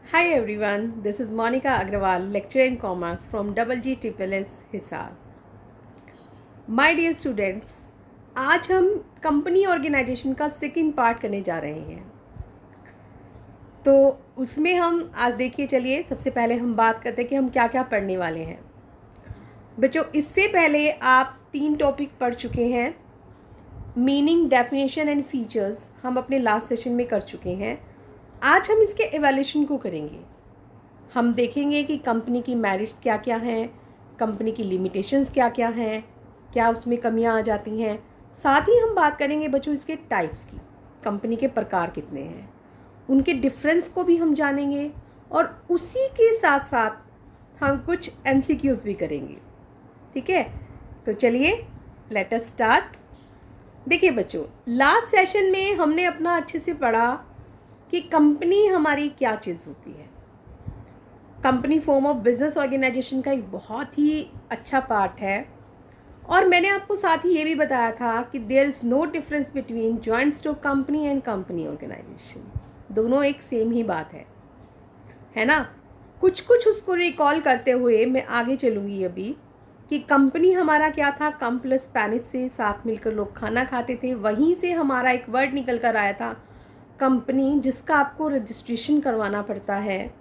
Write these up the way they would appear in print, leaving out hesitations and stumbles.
Hi everyone, this is Monica Agrawal, lecturer in commerce from GGSSS Hisar. My dear students, आज हम company organisation का second part करने जा रहे हैं। तो उसमें हम आज देखिए, चलिए सबसे पहले हम बात करते हैं कि हम क्या क्या पढ़ने वाले हैं। बच्चों, इससे पहले आप 3 टॉपिक पढ़ चुके हैं। मीनिंग, डेफिनेशन एंड फीचर्स हम अपने लास्ट सेशन में कर चुके हैं। आज हम इसके एवैल्यूएशन को करेंगे। हम देखेंगे कि कंपनी की मेरिट्स क्या क्या हैं, कंपनी की लिमिटेशंस क्या क्या हैं, क्या उसमें कमियां आ जाती हैं। साथ ही हम बात करेंगे बच्चों इसके टाइप्स की, कंपनी के प्रकार कितने हैं, उनके डिफरेंस को भी हम जानेंगे और उसी के साथ साथ हम कुछ MCQs भी करेंगे। ठीक है, तो चलिए लेट अस स्टार्ट। देखिए बच्चों, लास्ट सेशन में हमने अपना अच्छे से पढ़ा कि कंपनी हमारी क्या चीज़ होती है। Company form of business organisation का एक बहुत ही अच्छा पार्ट है। और मैंने आपको साथ ही ये भी बताया था कि there is no difference between joint stock company and company organisation. दोनों एक सेम ही बात है ना। कुछ कुछ उसको रिकॉल करते हुए मैं आगे चलूँगी अभी कि कंपनी हमारा क्या था। कम प्लस स्पेनिश से साथ मिलकर लोग खाना खाते थे, वहीं से हमारा एक वर्ड निकल कर आया था कंपनी, जिसका आपको रजिस्ट्रेशन करवाना पड़ता है।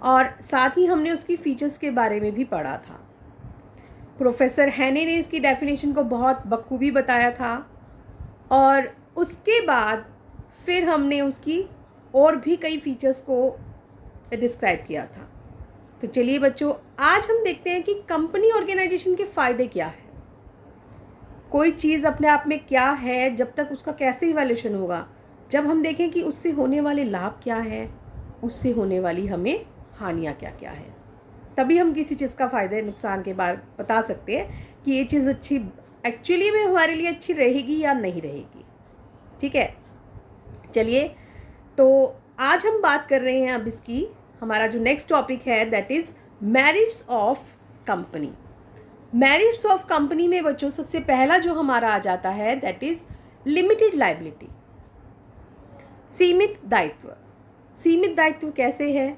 और साथ ही हमने उसकी फीचर्स के बारे में भी पढ़ा था। प्रोफेसर हैने ने इसकी डेफिनेशन को बहुत बखूबी बताया था और उसके बाद फिर हमने उसकी और भी कई फीचर्स को डिस्क्राइब किया था। तो चलिए बच्चों, आज हम देखते हैं कि कंपनी ऑर्गेनाइजेशन के फ़ायदे क्या है। कोई चीज़ अपने आप में क्या है, जब तक उसका कैसे इवैल्यूएशन होगा, जब हम देखें कि उससे होने वाले लाभ क्या हैं, उससे होने वाली हमें हानियाँ क्या क्या हैं, तभी हम किसी चीज़ का फ़ायदे नुकसान के बारे बता सकते हैं कि ये चीज़ अच्छी एक्चुअली में हमारे लिए अच्छी रहेगी या नहीं रहेगी। ठीक है, चलिए तो आज हम बात कर रहे हैं अब इसकी, हमारा जो नेक्स्ट टॉपिक है that is merits of company. Merits of company में बच्चों सबसे पहला जो हमारा आ जाता है दैट इज़ लिमिटेड लायबिलिटी, सीमित दायित्व। सीमित दायित्व कैसे है,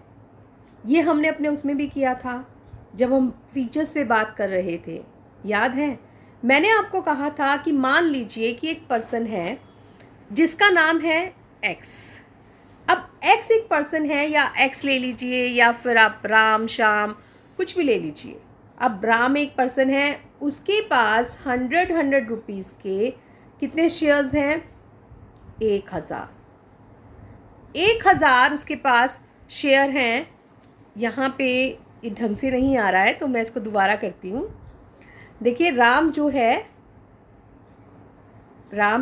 ये हमने अपने उसमें भी किया था जब हम फीचर्स पे बात कर रहे थे। याद है, मैंने आपको कहा था कि मान लीजिए कि एक पर्सन है जिसका नाम है एक्स। अब एक्स एक पर्सन है, या एक्स ले लीजिए या फिर आप राम श्याम कुछ भी ले लीजिए। अब राम एक पर्सन है, उसके पास 100 रुपीज़ के कितने शेयर्स हैं, 1000 उसके पास शेयर हैं। यहाँ पे ये ढंग से नहीं आ रहा है तो मैं इसको दोबारा करती हूँ। देखिए, राम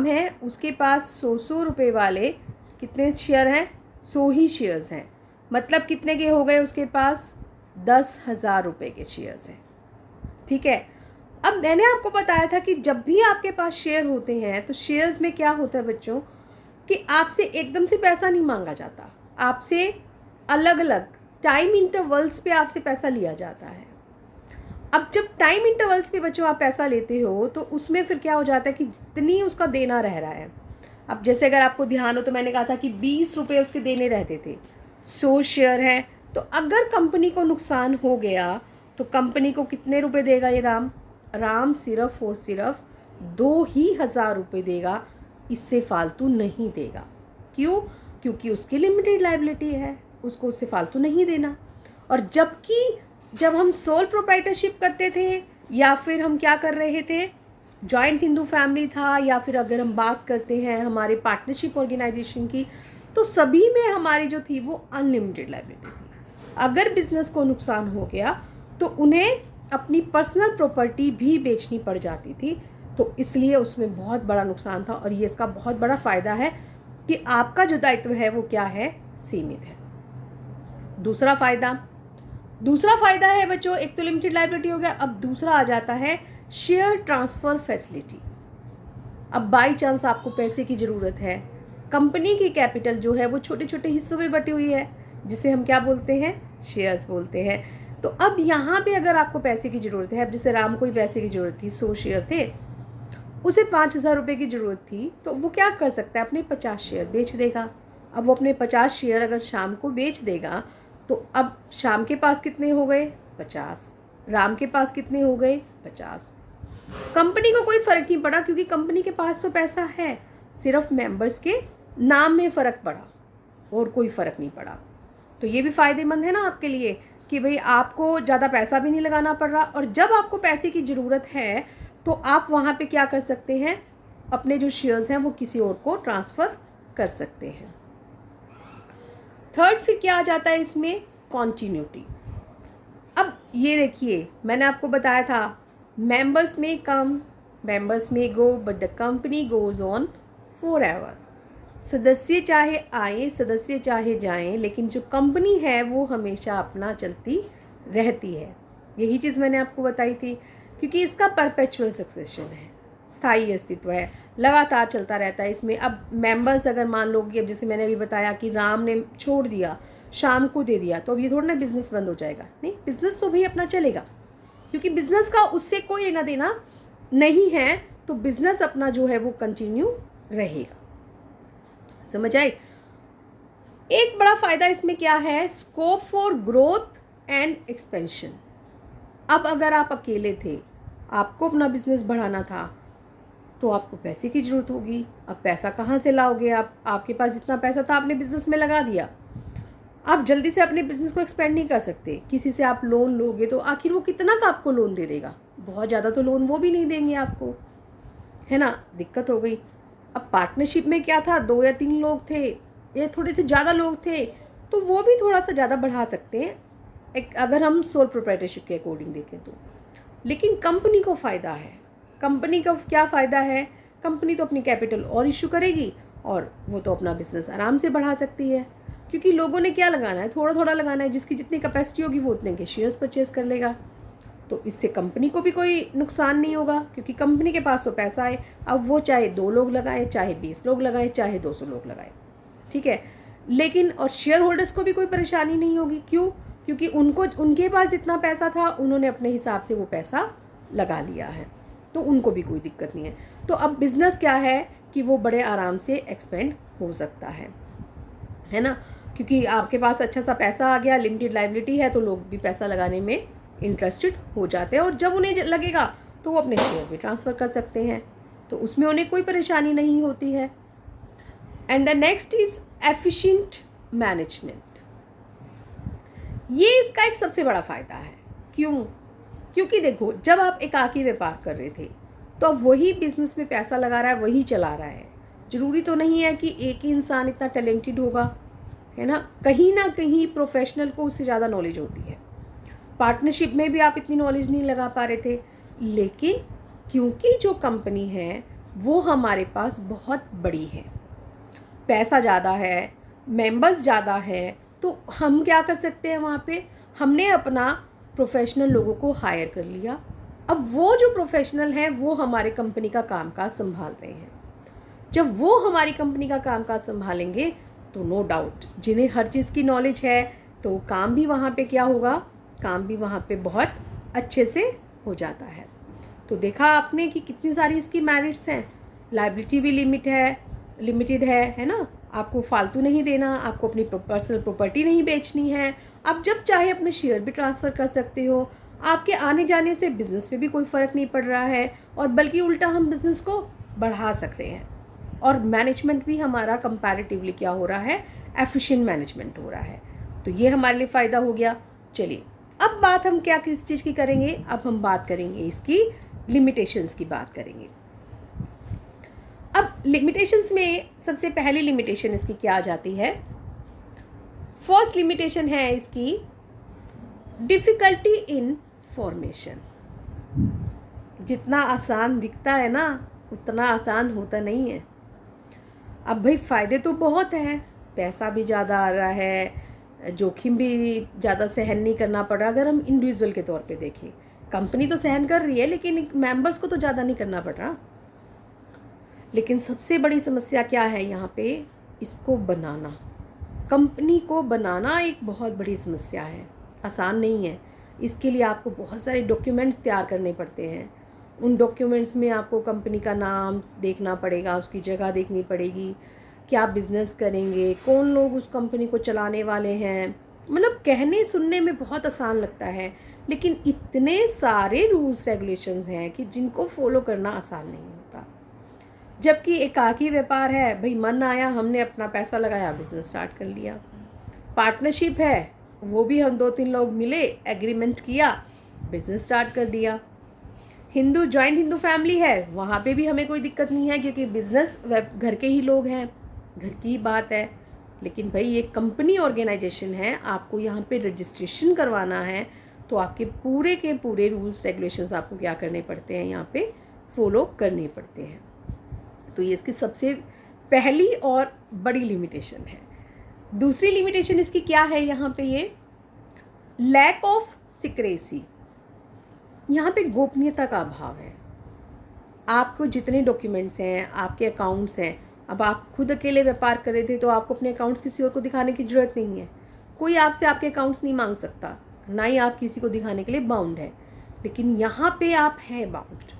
है, उसके पास 100 रुपये वाले कितने शेयर हैं, 100 ही शेयर्स हैं। मतलब कितने के हो गए, उसके पास 10,000 रुपये के शेयर्स हैं। ठीक है, अब मैंने आपको बताया था कि जब भी आपके पास शेयर होते हैं तो शेयर्स में क्या होता है बच्चों कि आपसे एकदम से पैसा नहीं मांगा जाता, आपसे अलग अलग टाइम इंटरवल्स पे आपसे पैसा लिया जाता है। अब जब टाइम इंटरवल्स पे बच्चों आप पैसा लेते हो तो उसमें फिर क्या हो जाता है कि जितनी उसका देना रह रहा है, अब जैसे अगर आपको ध्यान हो तो मैंने कहा था कि 20 रुपये उसके देने रहते थे, 100 शेयर हैं, तो अगर कंपनी को नुकसान हो गया तो कंपनी को कितने रुपए देगा ये राम सिर्फ और सिर्फ 2,000 रुपये देगा, इससे फालतू नहीं देगा। क्यों? क्योंकि उसकी लिमिटेड लायबिलिटी है, उसको उससे फालतू नहीं देना। और जबकि जब हम सोल प्रोप्राइटरशिप करते थे या फिर हम क्या कर रहे थे, जॉइंट हिंदू फैमिली था, या फिर अगर हम बात करते हैं हमारे पार्टनरशिप ऑर्गेनाइजेशन की, तो सभी में हमारी जो थी वो अनलिमिटेड लायबिलिटी थी। अगर बिजनेस को नुकसान हो गया तो उन्हें अपनी पर्सनल प्रॉपर्टी भी बेचनी पड़ जाती थी। तो इसलिए उसमें बहुत बड़ा नुकसान था और ये इसका बहुत बड़ा फ़ायदा है कि आपका जो दायित्व है वो क्या है, सीमित है। दूसरा फ़ायदा है बच्चों, एक तो लिमिटेड लायबिलिटी हो गया, अब दूसरा आ जाता है शेयर ट्रांसफ़र फैसिलिटी। अब बाई चांस आपको पैसे की ज़रूरत है, कंपनी की कैपिटल जो है वो छोटे छोटे हिस्सों में बटी हुई है, जिसे हम क्या बोलते हैं, शेयर्स बोलते हैं। तो अब यहाँ पे अगर आपको पैसे की ज़रूरत है, अब जैसे राम को ही पैसे की ज़रूरत थी, 100 शेयर थे, उसे 5,000 रुपये की ज़रूरत थी, तो वो क्या कर सकता है, अपने 50 शेयर बेच देगा। अब वो अपने 50 शेयर अगर शाम को बेच देगा तो अब श्याम के पास कितने हो गए? 50। राम के पास कितने हो गए? 50। कंपनी को कोई फ़र्क नहीं पड़ा क्योंकि कंपनी के पास तो पैसा है, सिर्फ मेंबर्स के नाम में फ़र्क पड़ा और कोई फ़र्क नहीं पड़ा। तो ये भी फ़ायदेमंद है ना आपके लिए कि भाई आपको ज़्यादा पैसा भी नहीं लगाना पड़ रहा, और जब आपको पैसे की ज़रूरत है तो आप वहाँ पे क्या कर सकते हैं, अपने जो शेयर्स हैं वो किसी और को ट्रांसफ़र कर सकते हैं। थर्ड फिर क्या आ जाता है इसमें? कॉन्टीन्यूटी। अब ये देखिए, मैंने आपको बताया था मेंबर्स में come, members may go, but the company goes on forever. सदस्य चाहे आए, सदस्य चाहे जाएं, लेकिन जो कंपनी है वो हमेशा अपना चलती रहती है। यही चीज़ मैंने आपको बताई थी, क्योंकि इसका परपेचुअल सक्सेशन है, स्थायी अस्तित्व है, लगातार चलता रहता है इसमें। अब मेंबर्स अगर मान लो कि अब जैसे मैंने अभी बताया कि राम ने छोड़ दिया, शाम को दे दिया, तो अब ये थोड़ा ना बिज़नेस बंद हो जाएगा। नहीं, बिज़नेस तो भाई अपना चलेगा, क्योंकि बिज़नेस का उससे कोई लेना देना नहीं है, तो बिज़नेस अपना जो है वो कंटिन्यू रहेगा। समझ आए? एक बड़ा फ़ायदा इसमें क्या है? Scope for growth and expansion. अब अगर आप अकेले थे, आपको अपना बिजनेस बढ़ाना था, तो आपको पैसे की ज़रूरत होगी। अब पैसा कहाँ से लाओगे आप? आपके पास जितना पैसा था आपने बिज़नेस में लगा दिया। आप जल्दी से अपने बिज़नेस को एक्सपेंड नहीं कर सकते। किसी से आप लोन लोगे तो आखिर वो कितना का आपको लोन दे देगा? बहुत ज़्यादा तो लोन वो भी नहीं देंगे आपको, है ना? दिक्कत हो गई। अब पार्टनरशिप में क्या था, 2 या 3 लोग थे या थोड़े से ज़्यादा लोग थे, तो वो भी थोड़ा सा ज़्यादा बढ़ा सकते हैं अगर हम सोल प्रोप्राइटरशिप के अकॉर्डिंग देखें तो। लेकिन कंपनी को फ़ायदा है। कंपनी का क्या फ़ायदा है? कंपनी तो अपनी कैपिटल और इशू करेगी और वो तो अपना बिज़नेस आराम से बढ़ा सकती है, क्योंकि लोगों ने क्या लगाना है, थोड़ा थोड़ा लगाना है। जिसकी जितनी कैपेसिटी होगी वो उतने के शेयर्स परचेज़ कर लेगा। तो इससे कंपनी को भी कोई नुकसान नहीं होगा, क्योंकि कंपनी के पास तो पैसा है। अब वो चाहे 2 लोग लगाएं, चाहे 20 लोग लगाएं, चाहे 200 लोग लगाएं, ठीक है। लेकिन और शेयर होल्डर्स को भी कोई परेशानी नहीं होगी। क्यों? क्योंकि उनके पास जितना पैसा था उन्होंने अपने हिसाब से वो पैसा लगा लिया है, तो उनको भी कोई दिक्कत नहीं है। तो अब बिज़नेस क्या है कि वो बड़े आराम से एक्सपेंड हो सकता है ना? क्योंकि आपके पास अच्छा सा पैसा आ गया, लिमिटेड लायबिलिटी है, तो लोग भी पैसा लगाने में इंटरेस्टेड हो जाते हैं, और जब उन्हें लगेगा तो वो अपने शेयर भी ट्रांसफ़र कर सकते हैं, तो उसमें उन्हें कोई परेशानी नहीं होती है। And the next is efficient management. ये इसका एक सबसे बड़ा फ़ायदा है। क्यों? क्योंकि देखो, जब आप एकाकी व्यापार कर रहे थे तो अब वही बिज़नेस में पैसा लगा रहा है, वही चला रहा है। ज़रूरी तो नहीं है कि एक ही इंसान इतना टैलेंटेड होगा, है ना? कहीं ना कहीं प्रोफेशनल को उससे ज़्यादा नॉलेज होती है। पार्टनरशिप में भी आप इतनी नॉलेज नहीं लगा पा रहे थे, लेकिन क्योंकि जो कंपनी है वो हमारे पास बहुत बड़ी है, पैसा ज़्यादा है, मेंबर्स ज़्यादा है, तो हम क्या कर सकते हैं वहाँ पे? हमने अपना प्रोफेशनल लोगों को हायर कर लिया। अब वो जो प्रोफेशनल हैं वो हमारे कंपनी का कामकाज संभाल रहे हैं। जब वो हमारी कंपनी का कामकाज संभालेंगे तो नो डाउट जिन्हें हर चीज़ की नॉलेज है, तो काम भी वहाँ पे क्या होगा? काम भी वहाँ पे बहुत अच्छे से हो जाता है। तो देखा आपने कि कितनी सारी इसकी मेरिट्स हैं। लायबिलिटी भी लिमिटेड है ना? आपको फालतू नहीं देना, आपको अपनी पर्सनल प्रॉपर्टी नहीं बेचनी है, आप जब चाहे अपने शेयर भी ट्रांसफ़र कर सकते हो। आपके आने जाने से बिज़नेस में भी कोई फ़र्क नहीं पड़ रहा है, और बल्कि उल्टा हम बिज़नेस को बढ़ा सक रहे हैं, और मैनेजमेंट भी हमारा कंपैरेटिवली क्या हो रहा है? एफिशिएंट मैनेजमेंट हो रहा है। तो ये हमारे लिए फ़ायदा हो गया। चलिए, अब बात हम क्या किस चीज़ की करेंगे? अब हम बात करेंगे इसकी लिमिटेशंस की बात करेंगे। अब लिमिटेशंस में सबसे पहली लिमिटेशन इसकी क्या आ जाती है? फर्स्ट लिमिटेशन है इसकी डिफ़िकल्टी इन फॉर्मेशन। जितना आसान दिखता है ना, उतना आसान होता नहीं है। अब भाई फ़ायदे तो बहुत हैं, पैसा भी ज़्यादा आ रहा है, जोखिम भी ज़्यादा सहन नहीं करना पड़ रहा। अगर हम इंडिविजुअल के तौर पे देखें, कंपनी तो सहन कर रही है, लेकिन मेंबर्स को तो ज़्यादा नहीं करना पड़ रहा। लेकिन सबसे बड़ी समस्या क्या है यहाँ पे? इसको बनाना, कंपनी को बनाना एक बहुत बड़ी समस्या है, आसान नहीं है। इसके लिए आपको बहुत सारे डॉक्यूमेंट्स तैयार करने पड़ते हैं। उन डॉक्यूमेंट्स में आपको कंपनी का नाम देखना पड़ेगा, उसकी जगह देखनी पड़ेगी, क्या बिज़नेस करेंगे, कौन लोग उस कंपनी को चलाने वाले हैं, मतलब कहने सुनने में बहुत आसान लगता है, लेकिन इतने सारे रूल्स रेगुलेशंस हैं कि जिनको फॉलो करना आसान नहीं होता। जबकि एकाकी व्यापार है, भाई मन आया हमने अपना पैसा लगाया, बिजनेस स्टार्ट कर लिया। पार्टनरशिप है, वो भी हम 2-3 लोग मिले, एग्रीमेंट किया, बिजनेस स्टार्ट कर दिया। जॉइंट हिंदू फैमिली है, वहाँ पे भी हमें कोई दिक्कत नहीं है, क्योंकि बिजनेस घर के ही लोग हैं, घर की बात है। लेकिन भाई ये कंपनी ऑर्गेनाइजेशन है, आपको यहाँ पे रजिस्ट्रेशन करवाना है, तो आपके पूरे के पूरे रूल्स रेगुलेशंस आपको क्या करने पड़ते हैं, यहाँ पे फॉलो करने पड़ते हैं। तो ये इसकी सबसे पहली और बड़ी लिमिटेशन है। दूसरी लिमिटेशन इसकी क्या है, यहाँ पे ये लैक ऑफ सिक्रेसी, यहाँ पे गोपनीयता का अभाव है। आपको जितने डॉक्यूमेंट्स हैं, आपके अकाउंट्स हैं, अब आप खुद अकेले व्यापार कर रहे थे तो आपको अपने अकाउंट्स किसी और को दिखाने की ज़रूरत नहीं है। कोई आपसे आपके अकाउंट्स नहीं मांग सकता, ना ही आप किसी को दिखाने के लिए बाउंड है। लेकिन यहाँ पे आप हैं बाउंड।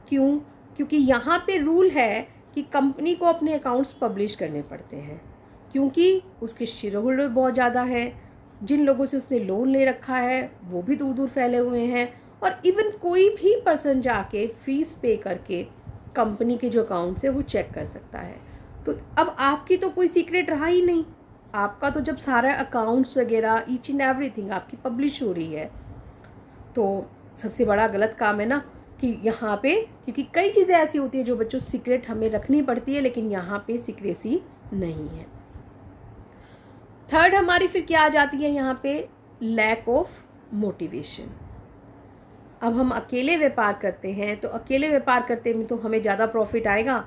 क्यों? क्योंकि यहाँ पे रूल है कि कंपनी को अपने अकाउंट्स पब्लिश करने पड़ते हैं, क्योंकि उसके शेयर होल्डर बहुत ज़्यादा हैं, जिन लोगों से उसने लोन ले रखा है वो भी दूर दूर फैले हुए हैं, और इवन कोई भी पर्सन जाके फीस पे करके कंपनी के जो अकाउंट्स है वो चेक कर सकता है। तो अब आपकी तो कोई सीक्रेट रहा ही नहीं। आपका तो जब सारा अकाउंट्स वगैरह ईच एंड एवरीथिंग आपकी पब्लिश हो रही है, तो सबसे बड़ा गलत काम है ना कि यहाँ पे, क्योंकि कई चीज़ें ऐसी होती है जो बच्चों सीक्रेट हमें रखनी पड़ती है, लेकिन यहाँ पे सीक्रेसी नहीं है। थर्ड हमारी फिर क्या आ जाती है यहाँ पे, लैक ऑफ मोटिवेशन। अब हम अकेले व्यापार करते हैं, तो अकेले व्यापार करते में तो हमें ज़्यादा प्रॉफिट आएगा,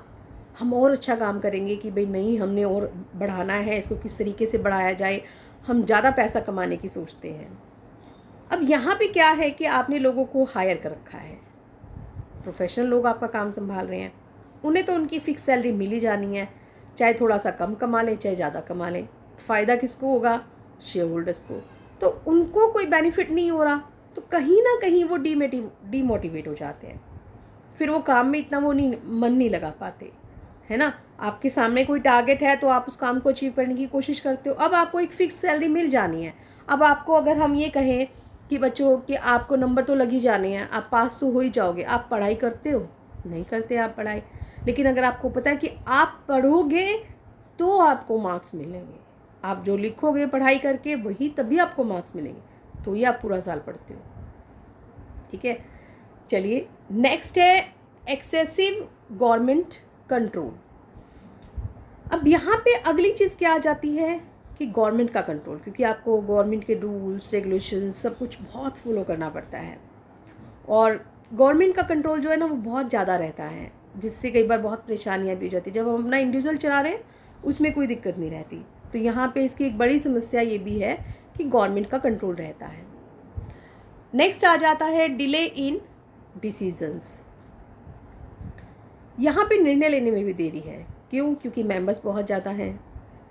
हम और अच्छा काम करेंगे कि भाई नहीं हमने और बढ़ाना है, इसको किस तरीके से बढ़ाया जाए, हम ज़्यादा पैसा कमाने की सोचते हैं। अब यहाँ पे क्या है कि आपने लोगों को हायर कर रखा है, प्रोफेशनल लोग आपका काम संभाल रहे हैं, उन्हें तो उनकी फ़िक्स सैलरी मिल ही जानी है, चाहे थोड़ा सा कम कमा लें चाहे ज़्यादा कमा लें। फ़ायदा किसको होगा? शेयर होल्डर्स को। तो उनको कोई बेनिफिट नहीं हो रहा, तो कहीं ना कहीं वो डीमोटिवेट हो जाते हैं, फिर वो काम में इतना वो मन नहीं लगा पाते, है ना। आपके सामने कोई टारगेट है तो आप उस काम को अचीव करने की कोशिश करते हो। अब आपको एक फ़िक्स सैलरी मिल जानी है। अब आपको अगर हम ये कहें कि बच्चों कि आपको नंबर तो लग ही जाने हैं, आप पास तो हो ही जाओगे, आप पढ़ाई करते हो? नहीं करते आप पढ़ाई। लेकिन अगर आपको पता है कि आप पढ़ोगे तो आपको मार्क्स मिलेंगे, आप जो लिखोगे पढ़ाई करके वही तभी आपको मार्क्स मिलेंगे, तो ये आप पूरा साल पढ़ते हो। ठीक है, चलिए नेक्स्ट है एक्सेसिव गवर्नमेंट कंट्रोल। अब यहाँ पे अगली चीज़ क्या आ जाती है कि गवर्नमेंट का कंट्रोल, क्योंकि आपको गवर्नमेंट के रूल्स रेगुलेशंस सब कुछ बहुत फॉलो करना पड़ता है, और गवर्नमेंट का कंट्रोल जो है ना वो बहुत ज़्यादा रहता है, जिससे कई बार बहुत परेशानियाँ भी हो जाती है। जब हम अपना इंडिविजुअल चला रहे हैं उसमें कोई दिक्कत नहीं रहती, तो यहाँ पे इसकी एक बड़ी समस्या ये भी है कि गवर्नमेंट का कंट्रोल रहता है। नेक्स्ट आ जाता है डिले इन डिसीजंस। यहाँ पे निर्णय लेने में भी देरी है। क्यों? क्योंकि मेंबर्स बहुत ज़्यादा हैं,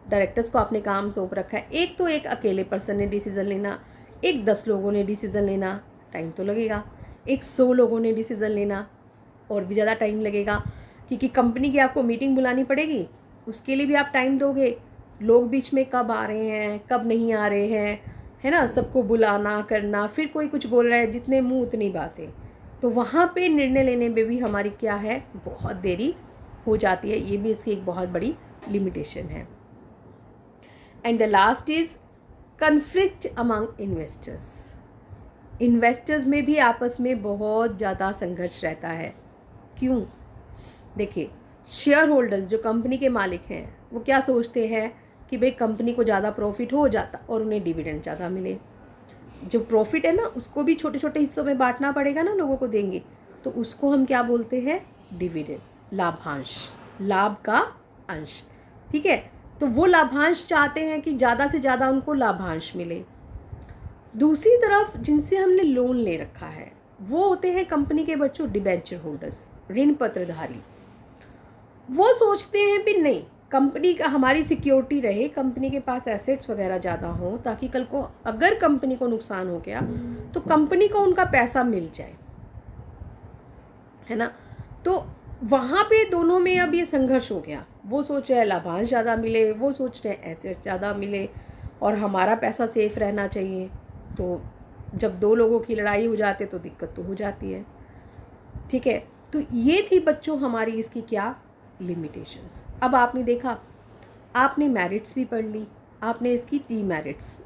डायरेक्टर्स को आपने काम सौंप रखा है। एक तो एक अकेले पर्सन ने डिसीज़न लेना, एक 10 लोगों ने डिसीज़न लेना, टाइम तो लगेगा। एक 100 लोगों ने डिसीज़न लेना, और भी ज़्यादा टाइम लगेगा, क्योंकि कंपनी की आपको मीटिंग बुलानी पड़ेगी, उसके लिए भी आप टाइम दोगे। लोग बीच में कब आ रहे हैं कब नहीं आ रहे हैं, है ना, सबको बुलाना करना, फिर कोई कुछ बोल रहा है, जितने मुंह उतनी बातें। तो वहाँ पे निर्णय लेने में भी हमारी क्या है, बहुत देरी हो जाती है। ये भी इसकी एक बहुत बड़ी लिमिटेशन है। And the last is conflict among investors. Investors में भी आपस में बहुत ज़्यादा संघर्ष रहता है। क्यों? देखिए, शेयर होल्डर्स जो कंपनी के मालिक हैं वो क्या सोचते हैं कि भाई कंपनी को ज़्यादा प्रॉफिट हो जाता और उन्हें डिविडेंड ज़्यादा मिले। जो प्रॉफिट है ना उसको भी छोटे छोटे हिस्सों में बांटना पड़ेगा ना, लोगों को देंगे, तो उसको हम क्या बोलते हैं, डिविडेंड, लाभांश, लाभ का अंश। ठीक है, तो वो लाभांश चाहते हैं कि ज़्यादा से ज़्यादा उनको लाभांश मिले। दूसरी तरफ जिनसे हमने लोन ले रखा है वो होते हैं कंपनी के बच्चों, डिबेंचर होल्डर्स, ऋण पत्रधारी। वो सोचते हैं भी नहीं, कंपनी का हमारी सिक्योरिटी रहे, कंपनी के पास एसेट्स वगैरह ज़्यादा हों, ताकि कल को अगर कंपनी को नुकसान हो गया तो कंपनी को उनका पैसा मिल जाए, है ना। तो वहाँ पे दोनों में अब ये संघर्ष हो गया। वो सोच रहे हैं लाभांश ज़्यादा मिले, वो सोच रहे हैं एसेट्स ज़्यादा मिले, और हमारा पैसा सेफ रहना चाहिए। तो जब दो लोगों की लड़ाई हो जाती है तो दिक्कत तो हो जाती है। ठीक है, तो ये थी बच्चों हमारी इसकी क्या लिमिटेशंस। अब आपने देखा, आपने मेरिट्स भी पढ़ ली, आपने इसकी डीमेरिट्स,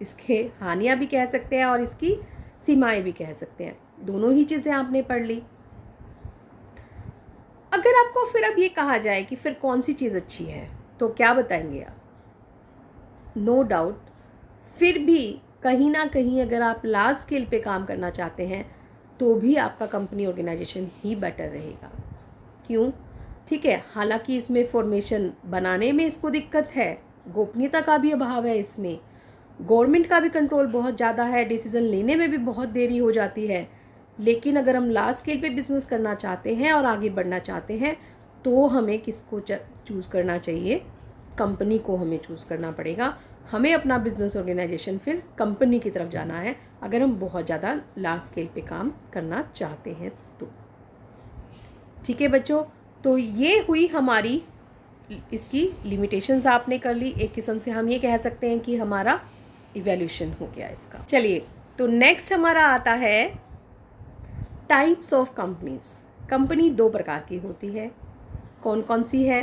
इसके हानियाँ भी कह सकते हैं और इसकी सीमाएं भी कह सकते हैं, दोनों ही चीज़ें आपने पढ़ ली। अगर आपको फिर अब ये कहा जाए कि फिर कौन सी चीज़ अच्छी है तो क्या बताएंगे आप? नो डाउट फिर भी कहीं ना कहीं अगर आप लार्ज स्केल पे काम करना चाहते हैं तो भी आपका कंपनी ऑर्गेनाइजेशन ही बेटर रहेगा। क्यों? ठीक है, हालांकि इसमें फॉर्मेशन बनाने में इसको दिक्कत है, गोपनीयता का भी अभाव है, इसमें गवर्नमेंट का भी कंट्रोल बहुत ज़्यादा है, डिसीज़न लेने में भी बहुत देरी हो जाती है। लेकिन अगर हम लार्ज स्केल पे बिज़नेस करना चाहते हैं और आगे बढ़ना चाहते हैं तो हमें किसको चूज़ करना चाहिए? कंपनी को हमें चूज़ करना पड़ेगा। हमें अपना बिज़नेस ऑर्गेनाइजेशन फिर कंपनी की तरफ जाना है अगर हम बहुत ज़्यादा लार्ज स्केल पे काम करना चाहते हैं तो। ठीक है बच्चों, तो ये हुई हमारी इसकी लिमिटेशंस आपने कर ली। एक किस्म से हम ये कह सकते हैं कि हमारा इवैल्यूएशन हो गया इसका। चलिए, तो नेक्स्ट हमारा आता है टाइप्स ऑफ कंपनीज। कंपनी दो प्रकार की होती है, कौन कौन सी है?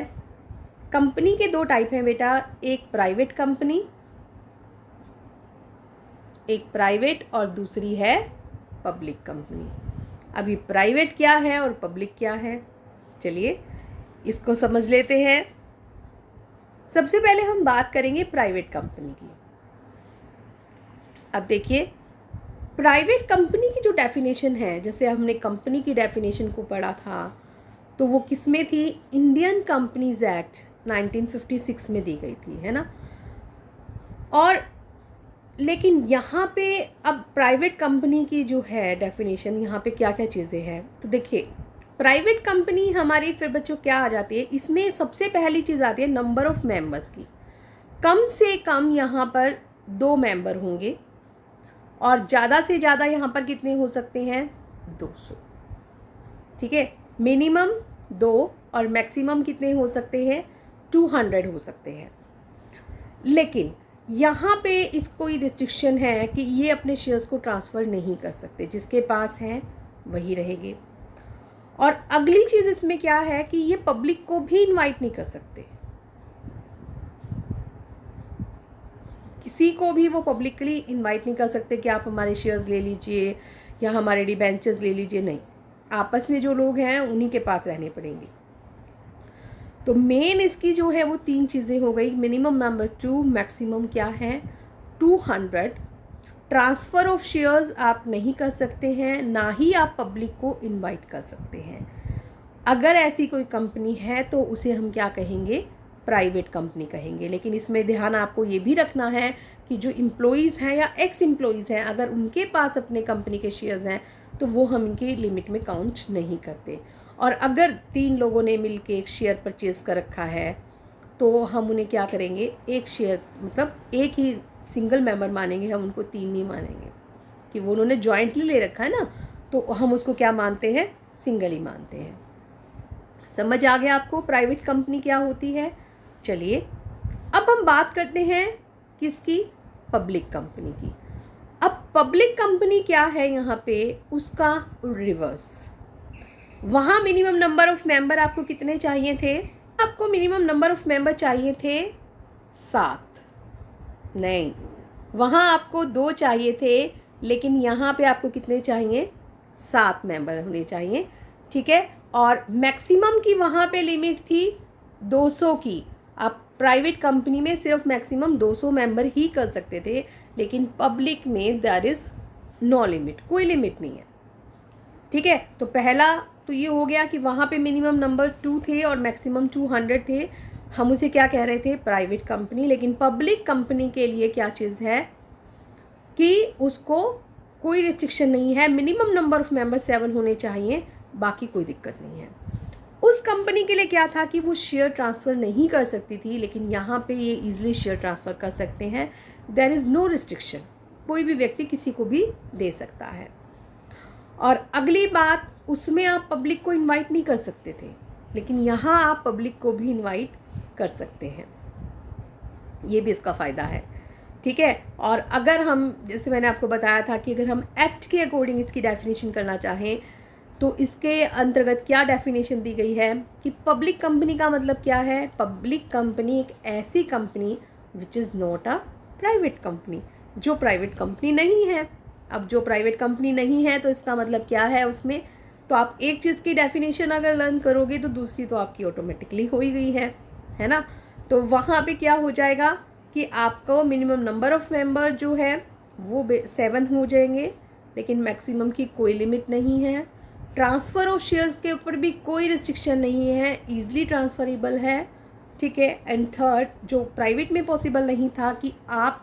कंपनी के दो टाइप हैं बेटा, एक प्राइवेट कंपनी, एक प्राइवेट और दूसरी है पब्लिक कंपनी। अभी प्राइवेट क्या है और पब्लिक क्या है, चलिए इसको समझ लेते हैं। सबसे पहले हम बात करेंगे प्राइवेट कंपनी की। अब देखिए, प्राइवेट कंपनी की जो डेफिनेशन है, जैसे हमने कंपनी की डेफिनेशन को पढ़ा था तो वो किस में थी? इंडियन कंपनीज एक्ट 1956 में दी गई थी, है ना। और लेकिन यहाँ पे अब प्राइवेट कंपनी की जो है डेफिनेशन, यहाँ पे क्या क्या चीज़ें हैं तो देखिए, प्राइवेट कंपनी हमारी फिर बच्चों क्या आ जाती है? इसमें सबसे पहली चीज़ आती है नंबर ऑफ़ मेंबर्स की। कम से कम यहाँ पर 2 मेंबर होंगे और ज़्यादा से ज़्यादा यहाँ पर कितने हो सकते हैं? 200। ठीक है, मिनिमम 2 और मैक्सिमम कितने हो सकते हैं? 200 हो सकते हैं। लेकिन यहाँ पे इस कोई रिस्ट्रिक्शन है कि ये अपने शेयर्स को ट्रांसफ़र नहीं कर सकते, जिसके पास हैं वही रहेंगे। और अगली चीज़ इसमें क्या है कि ये पब्लिक को भी इनवाइट नहीं कर सकते, किसी को भी वो पब्लिकली इनवाइट नहीं कर सकते कि आप हमारे शेयर्स ले लीजिए या हमारे डिबेंचर्स ले लीजिए, नहीं, आपस में जो लोग हैं उन्हीं के पास रहने पड़ेंगे। तो मेन इसकी जो है वो 3 चीज़ें हो गई, मिनिमम मेंबर 2, मैक्सिमम क्या है 200, ट्रांसफ़र ऑफ शेयर्स आप नहीं कर सकते हैं, ना ही आप पब्लिक को इनवाइट कर सकते हैं। अगर ऐसी कोई कंपनी है तो उसे हम क्या कहेंगे? प्राइवेट कंपनी कहेंगे। लेकिन इसमें ध्यान आपको ये भी रखना है कि जो एम्प्लॉइज़ हैं या एक्स एम्प्लॉइज़ हैं, अगर उनके पास अपने कंपनी के शेयर्स हैं तो वो हम इनकी लिमिट में काउंट नहीं करते। और अगर 3 लोगों ने मिलकर एक शेयर परचेज़ कर रखा है तो हम उन्हें क्या करेंगे? एक शेयर मतलब एक ही सिंगल मेंबर मानेंगे, हम उनको 3 नहीं मानेंगे कि वो उन्होंने जॉइंटली ले रखा है ना, तो हम उसको क्या मानते हैं? सिंगल ही मानते हैं। समझ आ गया आपको प्राइवेट कंपनी क्या होती है? चलिए अब हम बात करते हैं किसकी? पब्लिक कंपनी की। अब पब्लिक कंपनी क्या है यहाँ पे? उसका रिवर्स। वहाँ मिनिमम नंबर ऑफ़ मेंबर आपको कितने चाहिए थे? आपको मिनिमम नंबर ऑफ़ मेंबर चाहिए थे 7, नहीं, वहाँ आपको 2 चाहिए थे, लेकिन यहाँ पे आपको कितने चाहिए? 7 मेंबर होने चाहिए। ठीक है, और मैक्सिमम की वहाँ पे लिमिट थी 200 की। आप प्राइवेट कंपनी में सिर्फ मैक्सिमम 200 मेंबर ही कर सकते थे, लेकिन पब्लिक में देयर इज़ नो लिमिट, कोई लिमिट नहीं है। ठीक है, तो पहला तो ये हो गया कि वहाँ पे मिनिमम नंबर 2 थे और मैक्सिमम 200 थे, हम उसे क्या कह रहे थे? Private company. लेकिन पब्लिक कंपनी के लिए क्या चीज़ है कि उसको कोई रिस्ट्रिक्शन नहीं है, मिनिमम नंबर ऑफ़ मेंबर 7 होने चाहिए, बाकी कोई दिक्कत नहीं है। उस कंपनी के लिए क्या था कि वो शेयर ट्रांसफ़र नहीं कर सकती थी, लेकिन यहाँ पे ये ईज़िली शेयर ट्रांसफ़र कर सकते हैं। देयर इज़ नो रिस्ट्रिक्शन, कोई भी व्यक्ति किसी को भी दे सकता है। और अगली बात, उसमें आप पब्लिक को इनवाइट नहीं कर सकते थे, लेकिन यहाँ आप पब्लिक को भी इनवाइट कर सकते हैं, ये भी इसका फ़ायदा है। ठीक है। और अगर हम, जैसे मैंने आपको बताया था कि अगर हम एक्ट के अकॉर्डिंग इसकी डेफिनेशन करना चाहें तो इसके अंतर्गत क्या डेफिनेशन दी गई है कि पब्लिक कंपनी का मतलब क्या है। पब्लिक कंपनी एक ऐसी company which is not a private company, जो प्राइवेट कंपनी नहीं है। अब जो प्राइवेट कंपनी नहीं है तो इसका मतलब क्या है उसमें, तो आप एक चीज़ की डेफिनेशन अगर लर्न करोगे तो दूसरी तो आपकी ऑटोमेटिकली हो ही गई है ना। तो वहाँ पे क्या हो जाएगा कि आपको मिनिमम नंबर ऑफ़ मेंबर जो है वो 7 हो जाएंगे, लेकिन मैक्सिमम की कोई लिमिट नहीं है। ट्रांसफ़र ऑफ शेयर्स के ऊपर भी कोई रिस्ट्रिक्शन नहीं है, ईजिली ट्रांसफरेबल है, ठीक है। एंड थर्ड, जो प्राइवेट में पॉसिबल नहीं था कि आप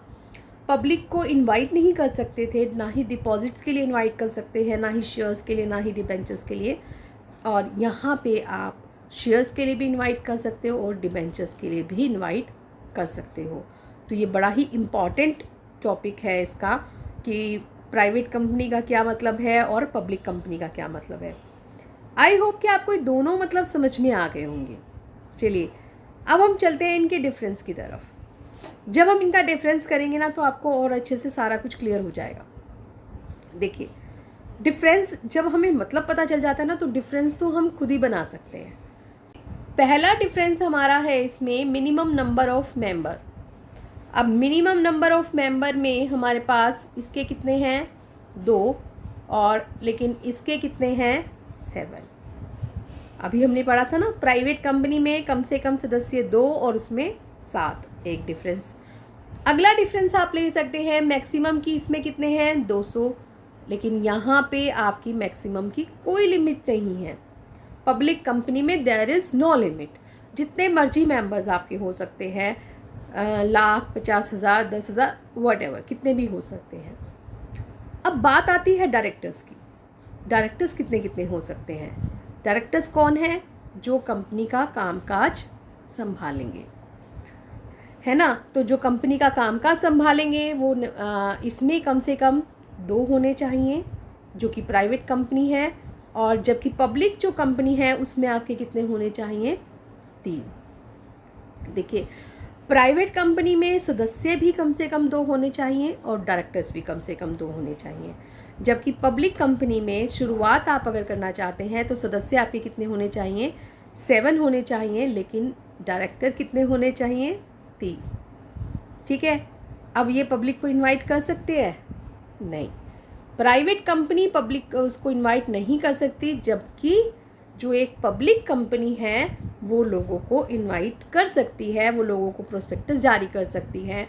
पब्लिक को इनवाइट नहीं कर सकते थे, ना ही डिपॉजिट्स के लिए इनवाइट कर सकते हैं, ना ही शेयर्स के लिए, ना ही डिबेंचर्स के लिए, और यहाँ पे आप शेयर्स के लिए भी इनवाइट कर सकते हो और डिबेंचर्स के लिए भी इनवाइट कर सकते हो। तो ये बड़ा ही इम्पॉर्टेंट टॉपिक है इसका कि प्राइवेट कंपनी का क्या मतलब है और पब्लिक कंपनी का क्या मतलब है। आई होप कि आपको दोनों मतलब समझ में आ गए होंगे। चलिए अब हम चलते हैं इनके डिफरेंस की तरफ। जब हम इनका डिफरेंस करेंगे ना तो आपको और अच्छे से सारा कुछ क्लियर हो जाएगा। देखिए, डिफरेंस जब हमें मतलब पता चल जाता है ना तो डिफरेंस तो हम खुद ही बना सकते हैं। पहला डिफरेंस हमारा है इसमें मिनिमम नंबर ऑफ़ मेंबर। अब मिनिमम नंबर ऑफ़ मेंबर में हमारे पास इसके कितने हैं 2, और लेकिन इसके कितने हैं 7। अभी हमने पढ़ा था ना प्राइवेट कंपनी में कम से कम सदस्य 2 और उसमें 7, एक डिफरेंस। अगला डिफरेंस आप ले सकते हैं मैक्सिमम की, इसमें कितने हैं 200, लेकिन यहाँ पे आपकी मैक्सिमम की कोई लिमिट नहीं है। पब्लिक कंपनी में देयर इज़ नो लिमिट, जितने मर्जी मेंबर्स आपके हो सकते हैं, लाख, 50,000, 10,000, व्हाटएवर, कितने भी हो सकते हैं। अब बात आती है डायरेक्टर्स की। डायरेक्टर्स कितने कितने हो सकते हैं। डायरेक्टर्स कौन है, जो कंपनी का कामकाज संभालेंगे, है ना। तो जो कंपनी का कामकाज संभालेंगे वो इसमें कम से कम 2 होने चाहिए, जो कि प्राइवेट कंपनी है, और जबकि पब्लिक जो कंपनी है उसमें आपके कितने होने चाहिए 3। देखिए, प्राइवेट कंपनी में सदस्य भी कम से कम 2 होने चाहिए और डायरेक्टर्स भी कम से कम 2 होने चाहिए, जबकि पब्लिक कंपनी में शुरुआत आप अगर करना चाहते हैं तो सदस्य आपके कितने होने चाहिए 7 होने चाहिए, लेकिन डायरेक्टर कितने होने चाहिए 3। ठीक है। अब ये पब्लिक को इनवाइट कर सकते हैं, नहीं। प्राइवेट कंपनी पब्लिक उसको इनवाइट नहीं कर सकती, जबकि जो एक पब्लिक कंपनी है वो लोगों को इनवाइट कर सकती है, वो लोगों को प्रोस्पेक्टस जारी कर सकती है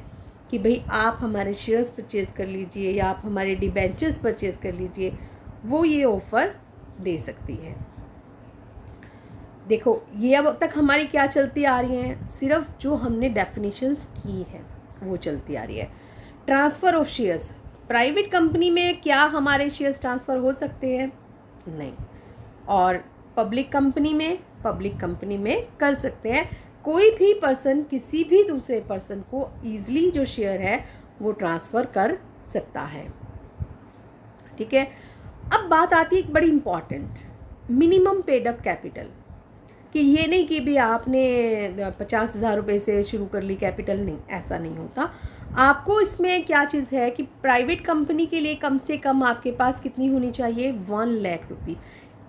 कि भाई आप हमारे शेयर्स परचेज़ कर लीजिए या आप हमारे डिबेंचर्स परचेज़ कर लीजिए, वो ये ऑफ़र दे सकती है। देखो, ये अब तक हमारी क्या चलती आ रही हैं, सिर्फ जो हमने डेफिनेशंस की हैं वो चलती आ रही है। Transfer of shares, private company में क्या हमारे शेयर्स ट्रांसफ़र हो सकते हैं, नहीं। और पब्लिक कंपनी में कर सकते हैं। कोई भी पर्सन किसी भी दूसरे पर्सन को ईजिली जो शेयर है वो ट्रांसफ़र कर सकता है। ठीक है। अब बात आती है एक बड़ी important, minimum paid up capital, कि ये नहीं कि भी आपने 50,000 रुपये से शुरू कर ली कैपिटल, नहीं, ऐसा नहीं होता। आपको इसमें क्या चीज़ है कि प्राइवेट कंपनी के लिए कम से कम आपके पास कितनी होनी चाहिए 1 लाख रुपये।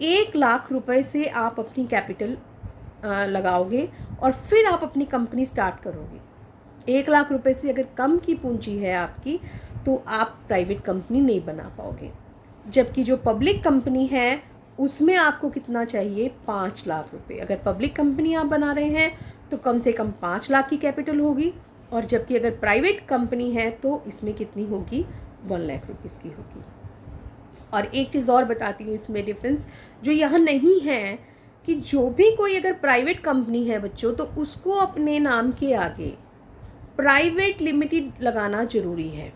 1 लाख रुपए से आप अपनी कैपिटल लगाओगे और फिर आप अपनी कंपनी स्टार्ट करोगे। 1 लाख रुपए से अगर कम की पूंजी है आपकी तो आप प्राइवेट कंपनी नहीं बना पाओगे, जबकि जो पब्लिक कंपनी है उसमें आपको कितना चाहिए 5 लाख रुपए। अगर पब्लिक कंपनी आप बना रहे हैं तो कम से कम 5 लाख की कैपिटल होगी, और जबकि अगर प्राइवेट कंपनी है तो इसमें कितनी होगी 1 लाख रुपीज़ की होगी। और एक चीज़ और बताती हूँ इसमें डिफरेंस जो यहाँ नहीं है, कि जो भी कोई अगर प्राइवेट कंपनी है बच्चों, तो उसको अपने नाम के आगे प्राइवेट लिमिटेड लगाना ज़रूरी है।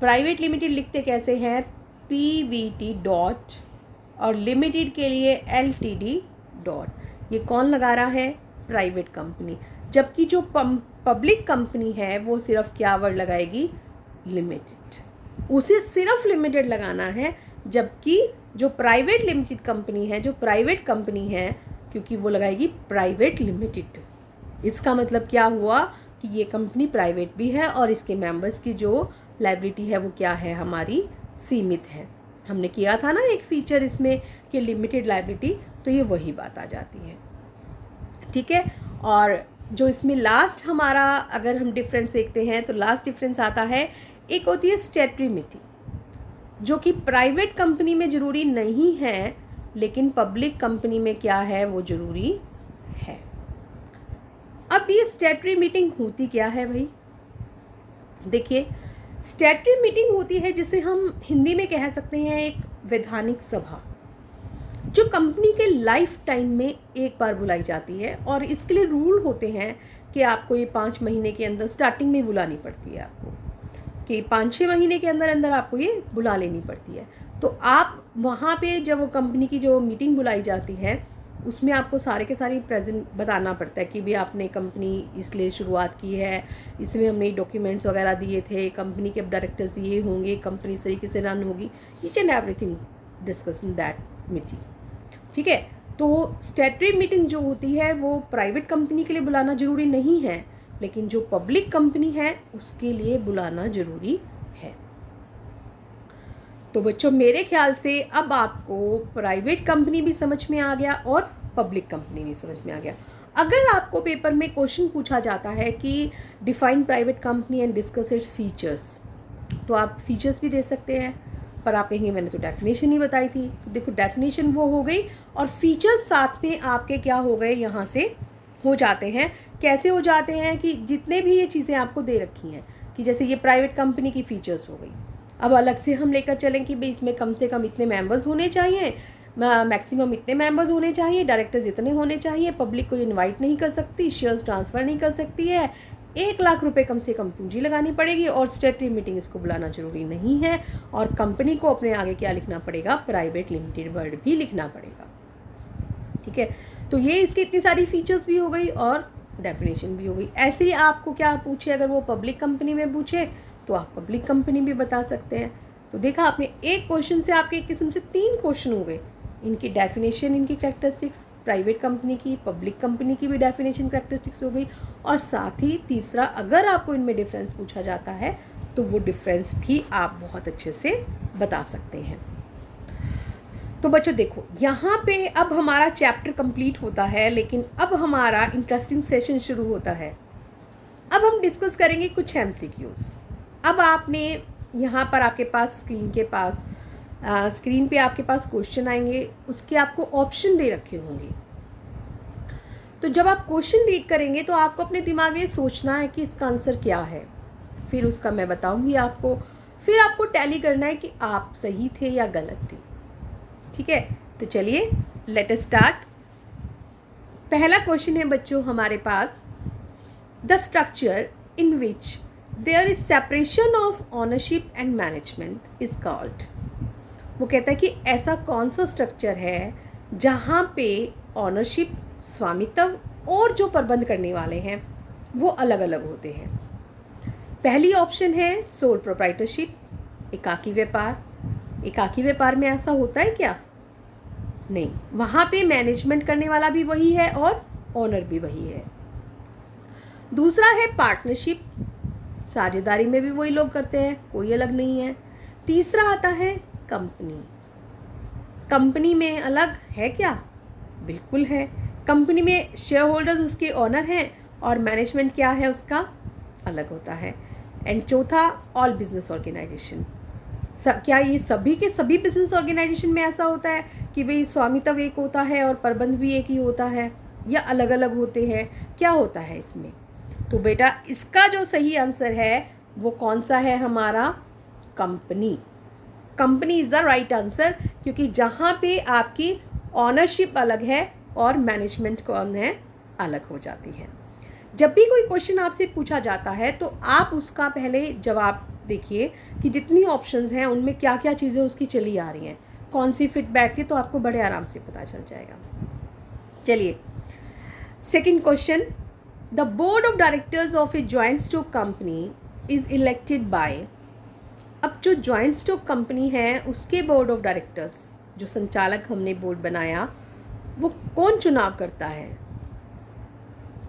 प्राइवेट लिमिटेड लिखते कैसे हैं, PVT डॉट, और लिमिटेड के लिए LTD डॉट। ये कौन लगा रहा है, प्राइवेट कंपनी। जबकि जो पब्लिक कंपनी है वो सिर्फ क्या वर्ड लगाएगी, लिमिटेड, उसे सिर्फ लिमिटेड लगाना है। जबकि जो प्राइवेट लिमिटेड कंपनी है, जो प्राइवेट कंपनी है, क्योंकि वो लगाएगी प्राइवेट लिमिटेड। इसका मतलब क्या हुआ कि ये कंपनी प्राइवेट भी है और इसके मेंबर्स की जो लायबिलिटी है वो क्या है, हमारी सीमित है। हमने किया था ना एक फीचर इसमें कि लिमिटेड लायबिलिटी, तो ये वही बात आ जाती है। ठीक है, और जो इसमें लास्ट हमारा अगर हम डिफरेंस देखते हैं तो लास्ट डिफरेंस आता है, एक होती है स्टैट्यूटरी मीटिंग जो कि प्राइवेट कंपनी में ज़रूरी नहीं है लेकिन पब्लिक कंपनी में क्या है वो ज़रूरी है। अब ये स्टैट्यूटरी मीटिंग होती क्या है भाई? देखिए, स्टैट्यूटरी मीटिंग होती है जिसे हम हिंदी में कह सकते हैं एक वैधानिक सभा, जो कंपनी के लाइफ टाइम में एक बार बुलाई जाती है। और इसके लिए रूल होते हैं कि आपको ये 5 महीने के अंदर स्टार्टिंग में बुलानी पड़ती है, आपको कि 5-6 महीने के अंदर अंदर आपको ये बुला लेनी पड़ती है। तो आप वहाँ पे जब वो कंपनी की जो मीटिंग बुलाई जाती है उसमें आपको सारे के सारे प्रेजेंट बताना पड़ता है कि भाई आपने कंपनी इसलिए शुरुआत की है, इसमें हमने डॉक्यूमेंट्स वगैरह दिए थे, कंपनी के डायरेक्टर्स ये होंगे, कंपनी इस तरीके से रन होगी, each and everything discuss in that meeting. ठीक है, तो स्टैट्यूटरी मीटिंग जो होती है वो प्राइवेट कंपनी के लिए बुलाना ज़रूरी नहीं है लेकिन जो पब्लिक कंपनी है उसके लिए बुलाना ज़रूरी है। तो बच्चों, मेरे ख्याल से अब आपको प्राइवेट कंपनी भी समझ में आ गया और पब्लिक कंपनी भी समझ में आ गया। अगर आपको पेपर में क्वेश्चन पूछा जाता है कि define private company and discuss its features, तो आप फीचर्स भी दे सकते हैं, पर आप कहेंगे मैंने तो डेफिनेशन ही बताई थी। तो देखो, डेफिनेशन वो हो गई और फीचर्स साथ में आपके क्या हो गए, यहाँ से हो जाते हैं। कैसे हो जाते हैं कि जितने भी ये चीज़ें आपको दे रखी हैं कि जैसे ये प्राइवेट कंपनी की फ़ीचर्स हो गई, अब अलग से हम लेकर चलें कि भाई इसमें कम से कम इतने मेंबर्स होने चाहिए, मैक्सिमम इतने मेंबर्स होने चाहिए, डायरेक्टर्स इतने होने चाहिए, पब्लिक को इनवाइट नहीं कर सकती, शेयर्स ट्रांसफ़र नहीं कर सकती है, 1 लाख रुपए कम से कम पूंजी लगानी पड़ेगी और स्टैट्यूटरी मीटिंग इसको बुलाना ज़रूरी नहीं है। और कंपनी को अपने आगे क्या लिखना पड़ेगा, प्राइवेट लिमिटेड वर्ड भी लिखना पड़ेगा। ठीक है, तो ये इसकी इतनी सारी फीचर्स भी हो गई और डेफिनेशन भी हो गई। ऐसे ही आपको क्या पूछे, अगर वो पब्लिक कंपनी में पूछे तो आप पब्लिक कंपनी भी बता सकते हैं। तो देखा आपने, एक क्वेश्चन से आपके एक किस्म से 3 क्वेश्चन हो गए, इनकी डेफिनेशन, इनकी कैरेक्टरिस्टिक्स, प्राइवेट कंपनी की, पब्लिक कंपनी की भी डेफिनेशन कैरेक्टरिस्टिक्स हो गई, और साथ ही तीसरा अगर आपको इनमें डिफरेंस पूछा जाता है तो वो डिफरेंस भी आप बहुत अच्छे से बता सकते हैं। तो बच्चों देखो, यहाँ पे अब हमारा चैप्टर कंप्लीट होता है लेकिन अब हमारा इंटरेस्टिंग सेशन शुरू होता है। अब हम डिस्कस करेंगे कुछ MCQs। अब आपने यहाँ पर आपके पास स्क्रीन पे आपके पास क्वेश्चन आएंगे, उसके आपको ऑप्शन दे रखे होंगे। तो जब आप क्वेश्चन रीड करेंगे तो आपको अपने दिमाग में सोचना है कि इसका आंसर क्या है, फिर उसका मैं बताऊंगी आपको, फिर आपको टैली करना है कि आप सही थे या गलत थे। ठीक है, तो चलिए लेट अस स्टार्ट। पहला क्वेश्चन है बच्चों हमारे पास, the structure in which there is separation of ownership and management is called. वो कहता है कि ऐसा कौन सा स्ट्रक्चर है जहाँ पे ओनरशिप, स्वामित्व और जो प्रबंध करने वाले हैं वो अलग अलग होते हैं। पहली ऑप्शन है सोल प्रोप्राइटरशिप, एकाकी व्यापार। एकाकी व्यापार में ऐसा होता है क्या? नहीं, वहाँ पे मैनेजमेंट करने वाला भी वही है और ओनर भी वही है। दूसरा है पार्टनरशिप, साझेदारी में भी वही लोग करते हैं, कोई अलग नहीं है। तीसरा आता है कंपनी। कंपनी में अलग है क्या? बिल्कुल है। कंपनी में शेयर होल्डर्स उसके ओनर हैं और मैनेजमेंट क्या है उसका, अलग होता है। एंड चौथा, ऑल बिजनेस ऑर्गेनाइजेशन। क्या ये सभी के सभी बिजनेस ऑर्गेनाइजेशन में ऐसा होता है कि भाई स्वामित्व एक होता है और प्रबंध भी एक ही होता है, या अलग अलग होते हैं? क्या होता है इसमें? तो बेटा इसका जो सही आंसर है वो कौन सा है हमारा? Company. Company is the right answer, क्योंकि जहाँ पे आपकी ऑनरशिप अलग है और मैनेजमेंट कौन है, अलग हो जाती है। जब भी कोई क्वेश्चन आपसे पूछा जाता है तो आप उसका पहले जवाब देखिए कि जितनी ऑप्शंस हैं उनमें क्या क्या चीज़ें उसकी चली आ रही हैं, कौन सी फिट बैठती है, तो आपको बड़े आराम से पता चल जाएगा। चलिए second question, the board of directors of a joint stock company is elected by. अब जो जॉइंट स्टॉक कंपनी है उसके बोर्ड ऑफ डायरेक्टर्स, जो संचालक हमने बोर्ड बनाया, वो कौन चुनाव करता है?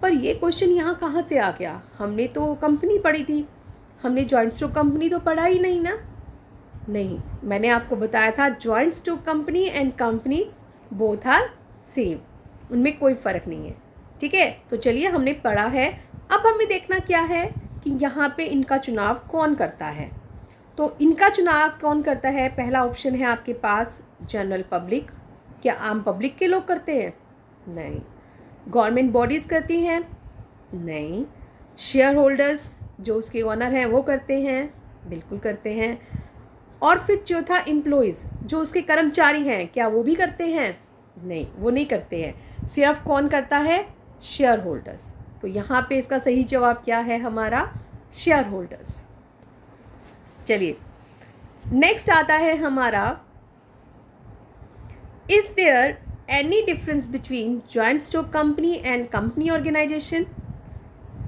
पर ये क्वेश्चन यहाँ कहाँ से आ गया? हमने तो कंपनी पढ़ी थी, हमने जॉइंट स्टॉक कंपनी तो पढ़ा ही नहीं ना। नहीं, मैंने आपको बताया था joint stock company and company both are same, उनमें कोई फ़र्क नहीं है। ठीक है, तो चलिए हमने पढ़ा है। अब हमें देखना क्या है कि यहाँ पे इनका चुनाव कौन करता है। तो इनका चुनाव कौन करता है? पहला ऑप्शन है आपके पास जनरल पब्लिक। क्या आम पब्लिक के लोग करते हैं? नहीं। गवर्नमेंट बॉडीज़ करती हैं? नहीं। शेयर होल्डर्स जो उसके ओनर हैं वो करते हैं? बिल्कुल करते हैं। और फिर चौथा एम्प्लॉइज़ जो उसके कर्मचारी हैं, क्या वो भी करते हैं? नहीं, वो नहीं करते हैं। सिर्फ कौन करता है? Share holders. तो यहाँ पे इसका सही जवाब क्या है हमारा? Share holders. चलिए नेक्स्ट आता है हमारा, is there any difference between joint stock company and company organisation?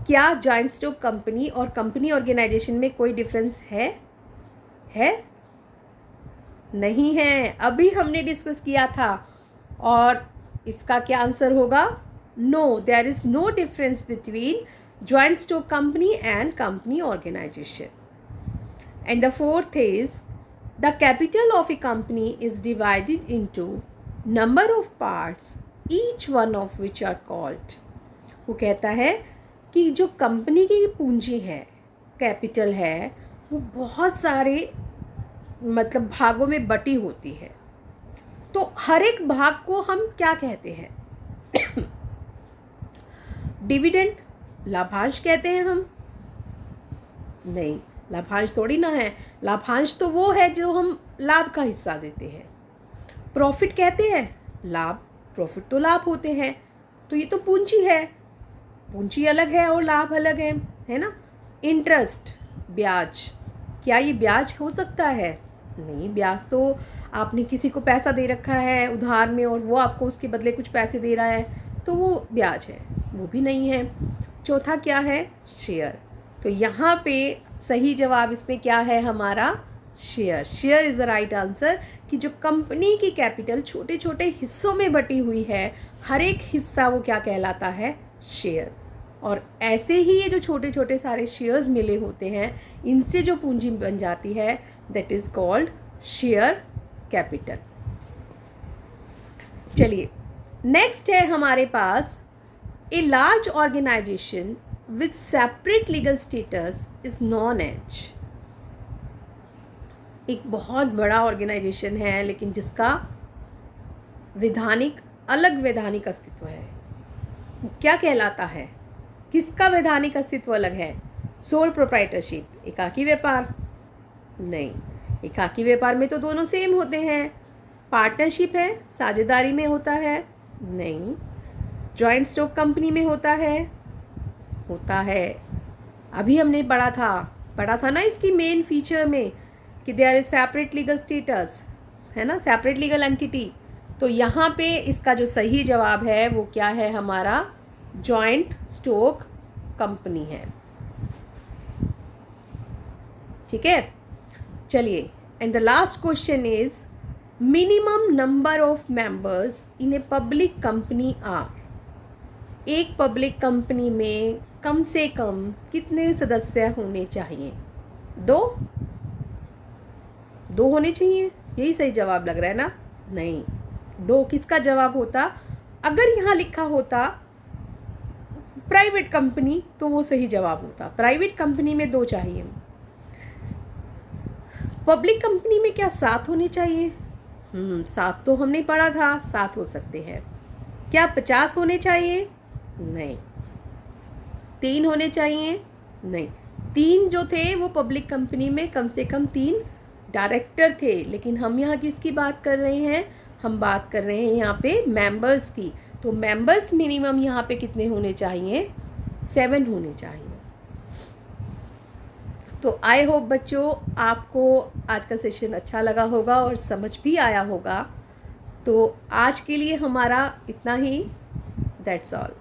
क्या जॉइंट स्टॉक कंपनी और कंपनी ऑर्गेनाइजेशन में कोई डिफरेंस है? नहीं है, अभी हमने डिस्कस किया था। और इसका क्या आंसर होगा? No, there is no difference between joint stock company and company organisation. And the fourth is, the capital of a company is divided into number of parts, each one of which are called. वो कहता है कि जो company की पूंजी है, capital है, वो बहुत सारे मतलब भागों में बटी होती है। तो हर एक भाग को हम क्या कहते हैं? डिविडेंड, लाभांश कहते हैं हम? नहीं, लाभांश थोड़ी ना है। लाभांश तो वो है जो हम लाभ का हिस्सा देते हैं। प्रॉफिट कहते हैं? लाभ, प्रॉफिट तो लाभ होते हैं। तो ये तो पूंजी है, पूंजी अलग है और लाभ अलग है ना। इंटरेस्ट, ब्याज, क्या ये ब्याज हो सकता है? नहीं, ब्याज तो आपने किसी को पैसा दे रखा है उधार में और वो आपको उसके बदले कुछ पैसे दे रहा है, तो वो ब्याज है, वो भी नहीं है। चौथा क्या है? शेयर। तो यहाँ पे सही जवाब इसमें क्या है हमारा? Share. Share is the right answer, कि जो कंपनी की कैपिटल छोटे छोटे हिस्सों में बटी हुई है, हर एक हिस्सा वो क्या कहलाता है? शेयर। और ऐसे ही ये जो छोटे छोटे सारे शेयर्स मिले होते हैं, इनसे जो पूंजी बन जाती है, that is called share capital. चलिए नेक्स्ट है हमारे पास, a large organisation with separate legal status is known as। एक बहुत बड़ा ऑर्गेनाइजेशन है लेकिन जिसका अलग वैधानिक अस्तित्व है, वो क्या कहलाता है? किसका वैधानिक अस्तित्व अलग है? सोल प्रोप्राइटरशिप, एकाकी व्यापार? नहीं, एकाकी व्यापार में तो दोनों सेम होते हैं। पार्टनरशिप है, साझेदारी में होता है? नहीं। जॉइंट स्टॉक कंपनी में होता है? अभी हमने पढ़ा था ना इसकी मेन फीचर में कि there is separate legal status, है ना, सेपरेट लीगल एंटिटी। तो यहाँ पे इसका जो सही जवाब है वो क्या है हमारा? जॉइंट स्टॉक कंपनी है। ठीक है, चलिए and the last question is, minimum number of members in a public company are. एक पब्लिक कंपनी में कम से कम कितने सदस्य होने चाहिए? 2 होने चाहिए, यही सही जवाब लग रहा है ना? नहीं, 2 किसका जवाब होता? अगर यहाँ लिखा होता प्राइवेट कंपनी तो वो सही जवाब होता। प्राइवेट कंपनी में 2 चाहिए। पब्लिक कंपनी में क्या 7 होने चाहिए? 7 तो हमने पढ़ा था, 7 हो सकते हैं। क्या 50 होने चाहिए? नहीं। 3 होने चाहिए? नहीं। 3 जो थे वो पब्लिक कंपनी में कम से कम 3 डायरेक्टर थे, लेकिन हम यहाँ किसकी बात कर रहे हैं? हम बात कर रहे हैं यहाँ पे मेंबर्स की। तो मेंबर्स मिनिमम यहाँ पे कितने होने चाहिए? 7 होने चाहिए। तो आई होप बच्चों आपको आज का सेशन अच्छा लगा होगा और समझ भी आया होगा। तो आज के लिए हमारा इतना ही, दैट्स ऑल।